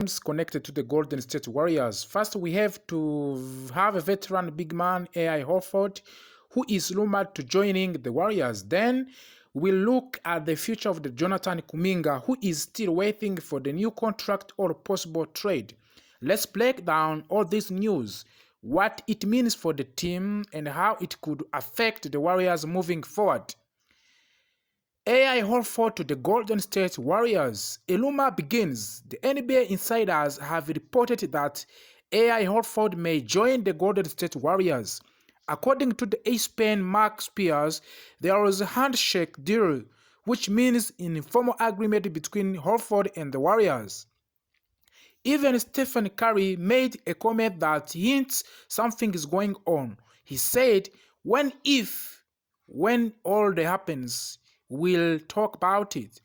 Connected to the Golden State Warriors. First, we have to have a veteran big man, AI Horford, who is rumored to joining the Warriors. Then we'll look at the future of the Jonathan Kuminga, who is still waiting for the new contract or possible trade. Let's break down all this news, what it means for the team, and how it could affect the Warriors moving forward. AI Horford to the Golden State Warriors. A rumor begins. The NBA insiders have reported that AI Horford may join the Golden State Warriors. According to the ESPN Mark Spears, there was a handshake deal, which means an informal agreement between Horford and the Warriors. Even Stephen Curry made a comment that hints something is going on. He said, when all that happens, we'll talk about it,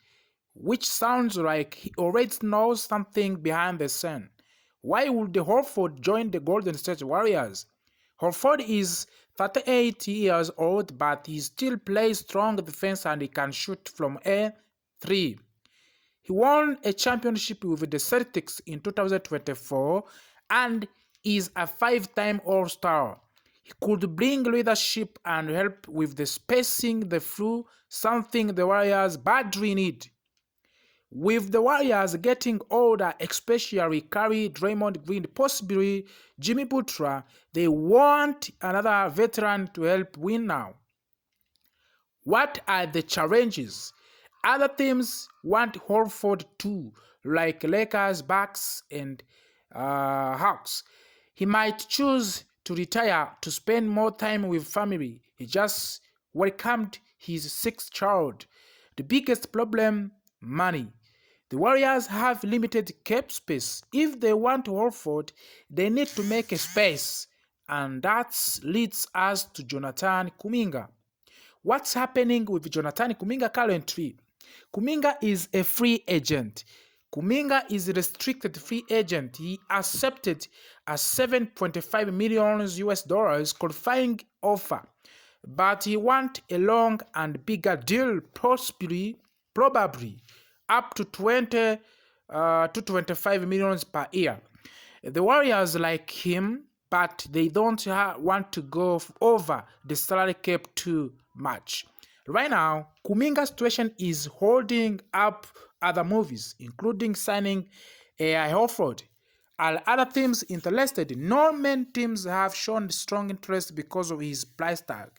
which sounds like he already knows something behind the scene. Why would the Horford join the Golden State Warriors? Horford is 38 years old, but he still plays strong defense and he can shoot from A3. He won a championship with the Celtics in 2024 and is a 5-time All-Star. He could bring leadership and help with the spacing the floor, something the Warriors badly need. With the Warriors getting older, especially Curry, Draymond Green, possibly Jimmy Butler, they want another veteran to help win now. What are the challenges? Other teams want Horford too, like Lakers, Bucks, and Hawks. He might choose to retire to spend more time with family. He just welcomed his 6th child. The biggest problem, money. The Warriors have limited cap space. If they want Horford, they need to make a space. And that leads us to Jonathan Kuminga. What's happening with Jonathan Kuminga currently? Kuminga is a free agent. Kuminga is a restricted free agent. He accepted a $7.5 million US qualifying offer, but he wants a long and bigger deal, probably up to 20 to 25 million per year. The Warriors like him, but they don't want to go over the salary cap too much. Right now, Kuminga's situation is holding up other movies, including signing AI Horford. Are other teams interested? No many teams have shown strong interest because of his price tag.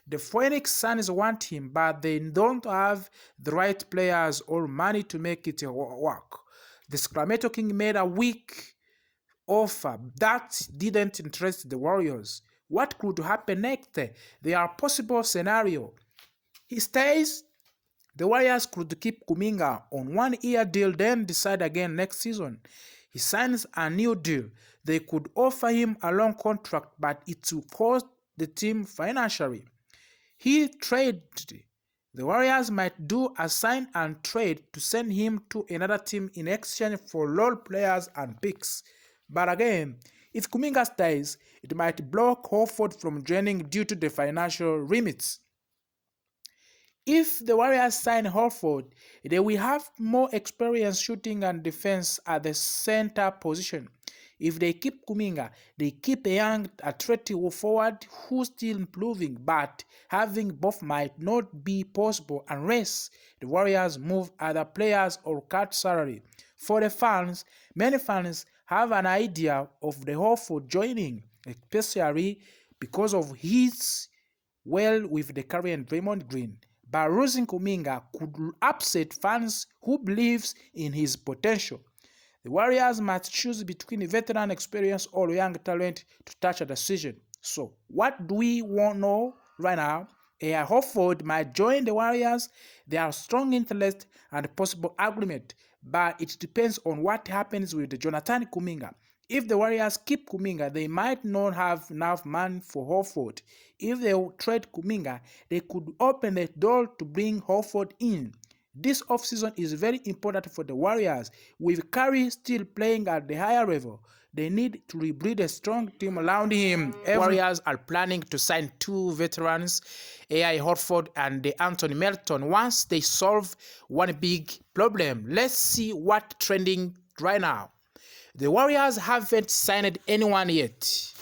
The Phoenix Suns want him, but they don't have the right players or money to make it work. The Sacramento Kings made a weak offer that didn't interest the Warriors. What could happen next? There are possible scenarios. He stays. The Warriors could keep Kuminga on 1-year deal, then decide again next season. He signs a new deal. They could offer him a long contract, but it will cost the team financially. He traded. The Warriors might do a sign and trade to send him to another team in exchange for role players and picks. But again, if Kuminga stays, it might block Horford from joining due to the financial limits. If the Warriors sign Horford, they will have more experience shooting and defense at the center position. If they keep Kuminga, they keep a young, athletic forward who's still improving, but having both might not be possible unless the Warriors move other players or cut salary. For the fans, many fans have an idea of the Horford joining, especially because of his well with the Curry and Draymond Green. But losing Kuminga could upset fans who believes in his potential. The Warriors must choose between a veteran experience or young talent to touch a decision. So, what do we want to know right now? AI Horford might join the Warriors. There are strong interest and possible agreement, but it depends on what happens with the Jonathan Kuminga. If the Warriors keep Kuminga, they might not have enough money for Horford. If they trade Kuminga, they could open the door to bring Horford in. This offseason is very important for the Warriors. With Curry still playing at the higher level, they need to rebuild a strong team around him. Warriors are planning to sign 2 veterans, AI Horford and Anthony Melton, once they solve one big problem. Let's see what's trending right now. The Warriors haven't signed anyone yet,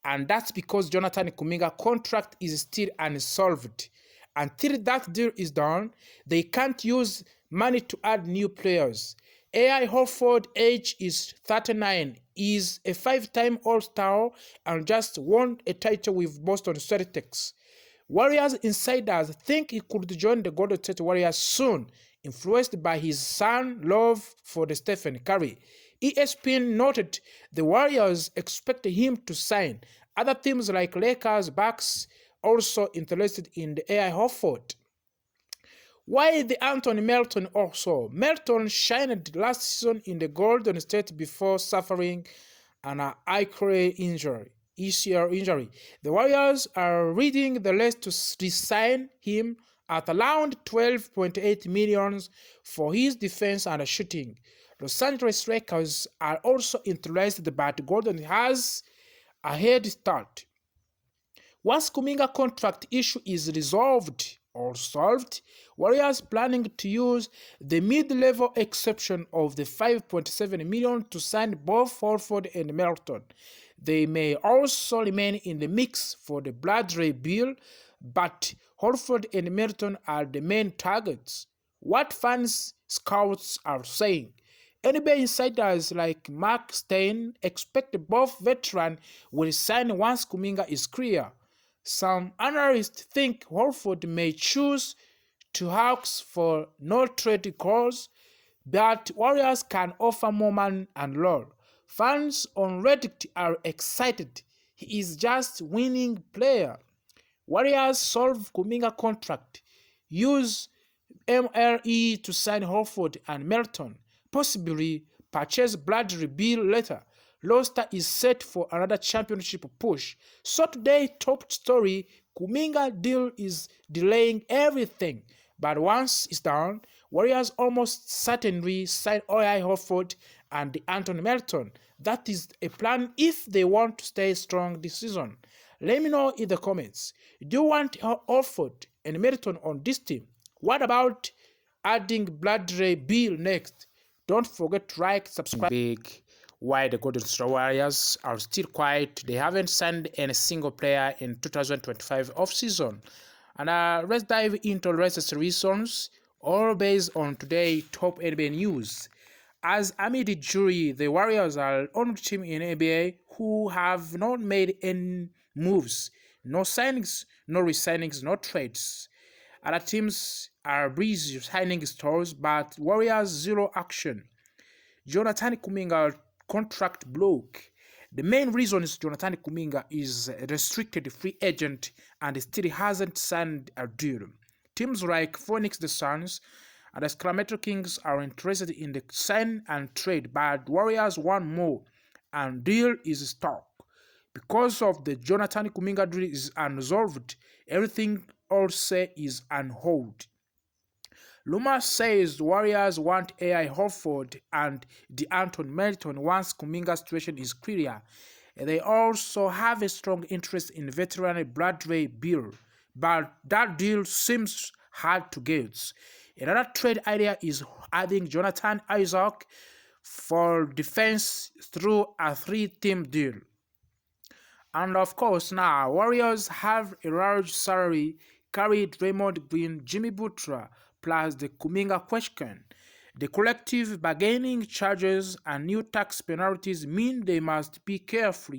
and that's because Jonathan Kuminga contract is still unsolved. Until that deal is done, they can't use money to add new players. AI Horford, age is 39, is a 5-time All-Star and just won a title with Boston Celtics. Warriors insiders think he could join the Golden State Warriors soon, influenced by his son's love for the Stephen Curry. ESPN noted the Warriors expect him to sign. Other teams like Lakers, Bucks also interested in the AI Horford. Why the Anthony Melton also? Melton shined last season in the Golden State before suffering an ACL injury. The Warriors are reading the list to resign him at around $12.8 million for his defense and shooting. Los Angeles Lakers are also interested, but Golden has a head start. Once Kuminga contract issue is resolved or solved, Warriors planning to use the mid-level exception of the $5.7 million to sign both Horford and Melton. They may also remain in the mix for the Bradley Beal, but Horford and Melton are the main targets. What fans scouts are saying. NBA insiders like Mark Stein expect both veterans will sign once Kuminga is clear. Some analysts think Horford may choose to Hawks for no trade clause, but Warriors can offer more money and role. Fans on Reddit are excited. He is just winning player. Warriors solve Kuminga contract. Use MLE to sign Horford and Melton. Possibly purchase Bradley Beal later. Roster is set for another championship push. So today's top story, Kuminga deal is delaying everything. But once it's done, Warriors almost certainly sign AI Horford and Anthony Melton. That is a plan if they want to stay strong this season. Let me know in the comments. Do you want Horford and Melton on this team? What about adding Bradley Beal next? Don't forget to like, subscribe. Big. Why the Golden State Warriors are still quiet. They haven't signed any single player in 2025 offseason. And let's dive into the rest of the reasons, all based on today's top NBA news. As amid the jury, the Warriors are the only team in NBA who have not made any moves. No signings, no re-signings, no trades. Other teams are busy signing stars, but Warriors zero action. Jonathan Kuminga contract bloke. The main reason is Jonathan Kuminga is a restricted free agent and still hasn't signed a deal. Teams like Phoenix the Suns and the Sacramento Kings are interested in the sign and trade, but Warriors want more and deal is stuck. Because of the Jonathan Kuminga deal is unresolved, everything else is on hold. Luma says Warriors want AI Horford and DeAnton Melton once Kuminga's situation is clear. They also have a strong interest in veteran Bradley Beal, but that deal seems hard to get. Another trade idea is adding Jonathan Isaac for defense through a 3-team deal. And of course now, Warriors have a large salary carry Draymond Green, Jimmy Butler, plus the Kuminga question. The collective bargaining charges and new tax penalties mean they must be careful.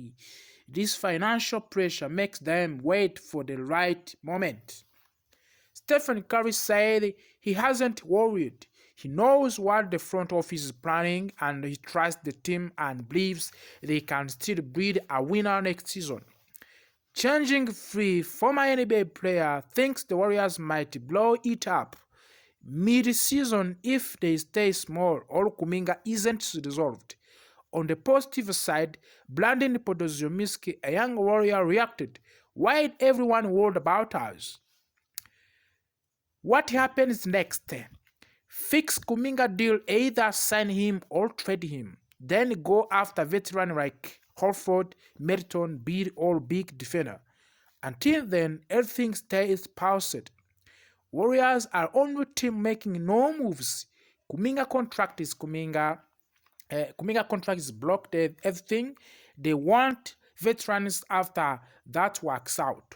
This financial pressure makes them wait for the right moment. Stephen Curry said he hasn't worried. He knows what the front office is planning and he trusts the team and believes they can still breed a winner next season. Changing free, former NBA player thinks the Warriors might blow it up mid-season if they stay small or Kuminga isn't resolved. On the positive side, Brandon Podziemski, a young Warrior, reacted, "Why everyone worried about us? What happens next? Fix Kuminga deal, either sign him or trade him. Then go after veteran like Horford, Melton, Beal, or big defender. Until then, everything stays paused." Warriors are only team making no moves. Kuminga contract is Kuminga. Kuminga contracts blocked everything. They want veterans after that works out.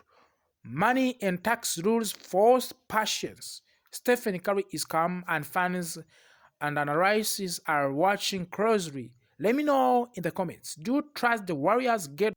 Money and tax rules force patience. Stephen Curry is calm and fans and analysts are watching closely. Let me know in the comments. Do you trust the Warriors get